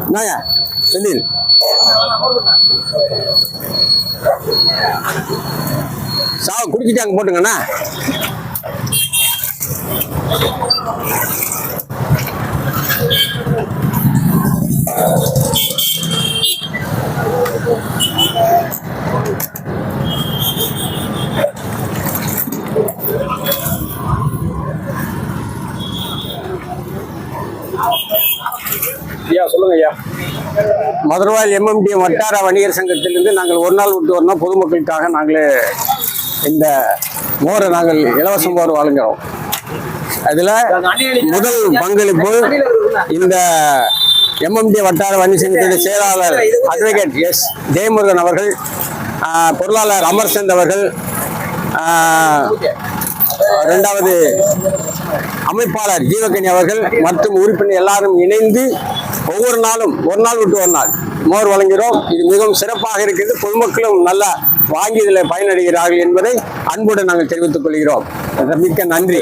என்னங்க செந்தில் குடிச்சிட்டு அங்கே போட்டுங்கண்ணா. ஐயா சொல்லுங்க ஐயா. மதுரவாயல் MMD வட்டார வணிகர் சங்கத்திலிருந்து நாங்கள் ஒரு நாள் விட்டு ஒரு நாள் பொதுமக்களுக்காக நாங்களே இந்த மோரை நாங்கள் இலவச மோர் வழங்குகிறோம். அதில் முதல் பங்களிப்பு இந்த MMD வட்டார வணிகர் சங்கத்தின் செயலாளர் அட்வொகேட் எஸ் ஜெயமுருகன் அவர்கள், பொருளாளர் அமர்சந்த் அவர்கள், இரண்டாவது அமைப்பாளர் ஜீவகனி அவர்கள் மற்றும் உறுப்பினர் எல்லாரும் இணைந்து ஒவ்வொரு நாளும் ஒரு நாள் விட்டு ஒரு நாள் மோர் வழங்குகிறோம். இது மிகவும் சிறப்பாக இருக்கிறது. பொதுமக்களும் நல்லா வாங்கி இதில் பயனடைகிறார்கள் என்பதை அன்புடன் நாங்கள் தெரிவித்துக் கொள்கிறோம். மிக்க நன்றி.